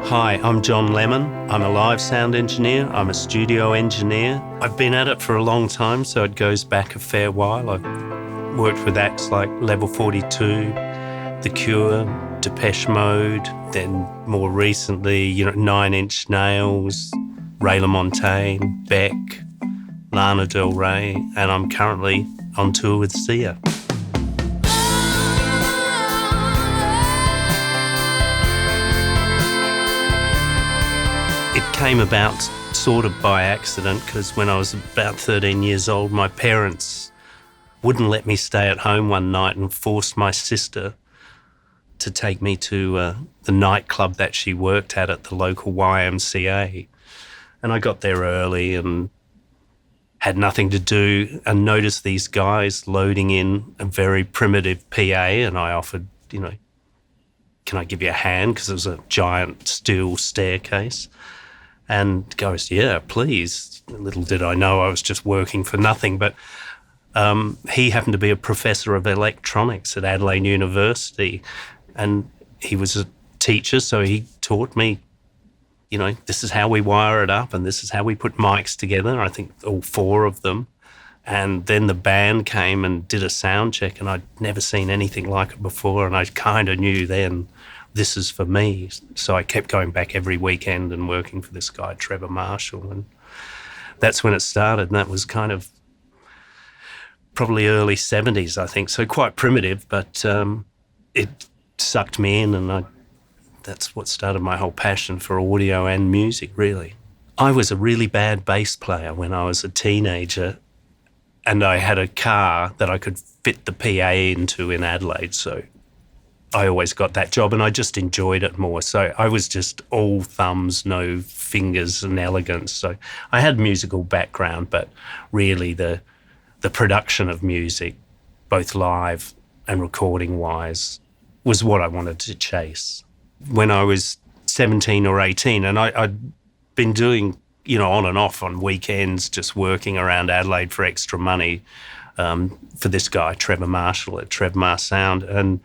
Hi, I'm John Lemon. I'm a live sound engineer. I'm a studio engineer. I've been at it for a long time, so it goes back a fair while. I've worked with acts like Level 42, The Cure, Depeche Mode, then more recently, Nine Inch Nails, Ray LaMontagne, Beck, Lana Del Rey, and I'm currently on tour with Sia. It came about sort of by accident because when I was about 13 years old, my parents wouldn't let me stay at home one night and forced my sister to take me to the nightclub that she worked at the local YMCA. And I got there early and had nothing to do and noticed these guys loading in a very primitive PA, and I offered, can I give you a hand? Because it was a giant steel staircase. And goes, yeah, please. Little did I know I was just working for nothing. But he happened to be a professor of electronics at Adelaide University, and he was a teacher, so he taught me, this is how we wire it up and this is how we put mics together. I think all four of them. And then the band came and did a sound check, and I'd never seen anything like it before, and I kind of knew then, this is for me. So I kept going back every weekend and working for this guy, Trevor Marshall. And that's when it started. And that was kind of probably early 70s, I think. So quite primitive, but it sucked me in, and that's what started my whole passion for audio and music, really. I was a really bad bass player when I was a teenager, and I had a car that I could fit the PA into in Adelaide. So I always got that job, and I just enjoyed it more. So I was just all thumbs, no fingers and elegance. So I had musical background, but really the production of music, both live and recording-wise, was what I wanted to chase. When I was 17 or 18, and I'd been doing, on and off on weekends, just working around Adelaide for extra money for this guy, Trevor Marshall at Trevmar Sound. And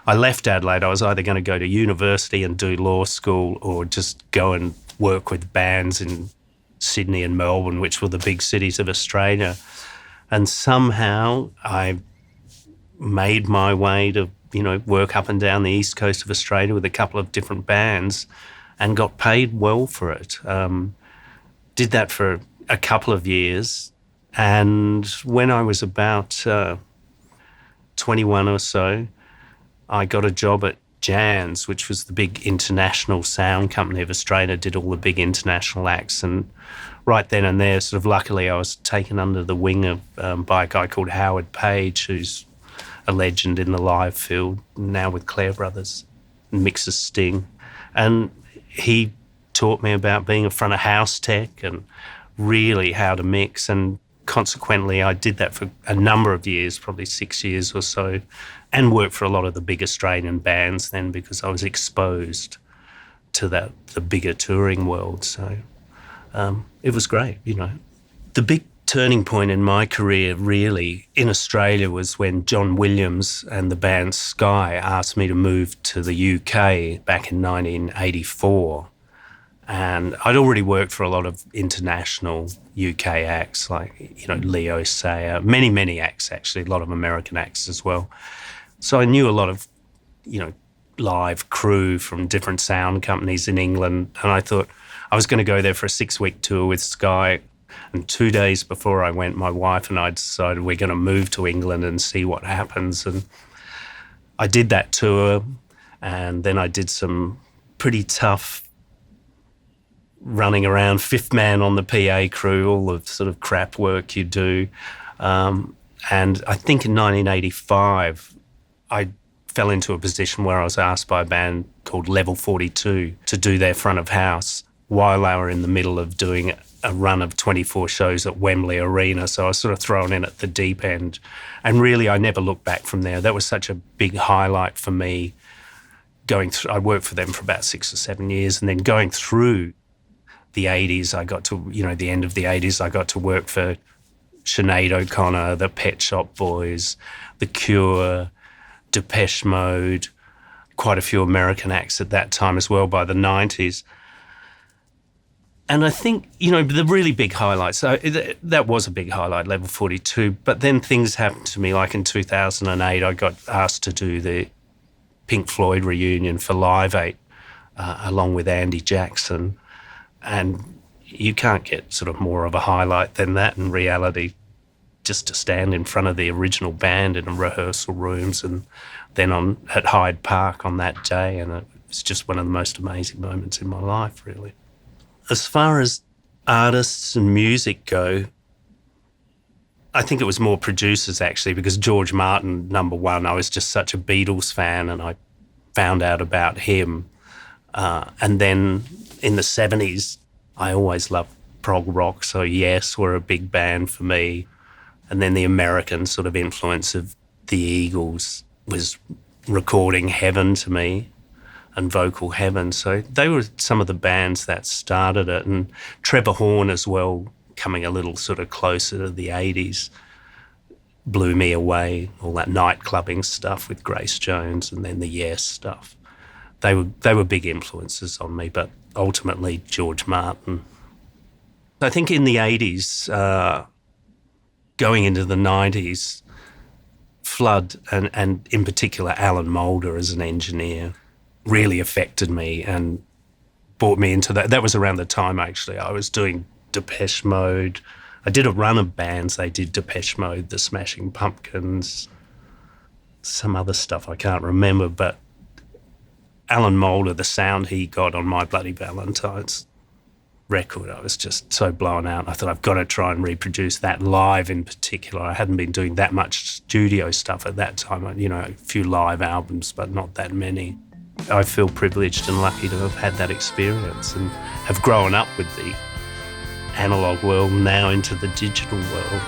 I left Adelaide. I was either going to go to university and do law school or just go and work with bands in Sydney and Melbourne, which were the big cities of Australia. And somehow I made my way to, work up and down the east coast of Australia with a couple of different bands and got paid well for it. Did that for a couple of years. And when I was about 21 or so, I got a job at Jan's, which was the big international sound company of Australia, did all the big international acts. And right then and there, sort of luckily, I was taken under the wing of by a guy called Howard Page, who's a legend in the live field, now with Clare Brothers and mixes Sting. And he taught me about being a front of house tech and really how to mix. And consequently, I did that for a number of years, probably 6 years or so, and worked for a lot of the big Australian bands then because I was exposed to the bigger touring world. So it was great, The big turning point in my career really in Australia was when John Williams and the band Sky asked me to move to the UK back in 1984. And I'd already worked for a lot of international UK acts like, Leo Sayer, many acts actually, a lot of American acts as well. So I knew a lot of, live crew from different sound companies in England. And I thought I was going to go there for a 6-week tour with Sky. And 2 days before I went, my wife and I decided we're going to move to England and see what happens. And I did that tour, and then I did some pretty tough running around, fifth man on the PA crew, all the sort of crap work you do. And I think in 1985, I fell into a position where I was asked by a band called Level 42 to do their front of house while they were in the middle of doing a run of 24 shows at Wembley Arena. So I was sort of thrown in at the deep end. And really, I never looked back from there. That was such a big highlight for me going through. I worked for them for about 6 or 7 years, and then going through the 80s, I got to, the end of the 80s, I got to work for Sinead O'Connor, the Pet Shop Boys, The Cure, Depeche Mode, quite a few American acts at that time as well by the 90s. And I think, the really big highlights, so that was a big highlight, Level 42, but then things happened to me, like in 2008, I got asked to do the Pink Floyd reunion for Live 8, along with Andy Jackson, and you can't get sort of more of a highlight than that in reality, just to stand in front of the original band in rehearsal rooms and then at Hyde Park on that day, and it was just one of the most amazing moments in my life, really. As far as artists and music go, I think it was more producers, actually, because George Martin, number one, I was just such a Beatles fan, and I found out about him. And then in the 70s, I always loved prog rock, so Yes were a big band for me. And then the American sort of influence of the Eagles was recording Heaven to me, and Vocal Heaven. So they were some of the bands that started it. And Trevor Horn as well, coming a little sort of closer to the 80s, blew me away, all that night clubbing stuff with Grace Jones and then the Yes stuff. They were big influences on me, but ultimately George Martin. I think in the 80s, going into the 90s, Flood and in particular Alan Moulder as an engineer really affected me and brought me into that. That was around the time, actually, I was doing Depeche Mode. I did a run of bands. They did Depeche Mode, The Smashing Pumpkins, some other stuff I can't remember, but Alan Moulder, the sound he got on My Bloody Valentine's record, I was just so blown out. I thought, I've got to try and reproduce that live in particular. I hadn't been doing that much studio stuff at that time, a few live albums, but not that many. I feel privileged and lucky to have had that experience and have grown up with the analogue world now into the digital world.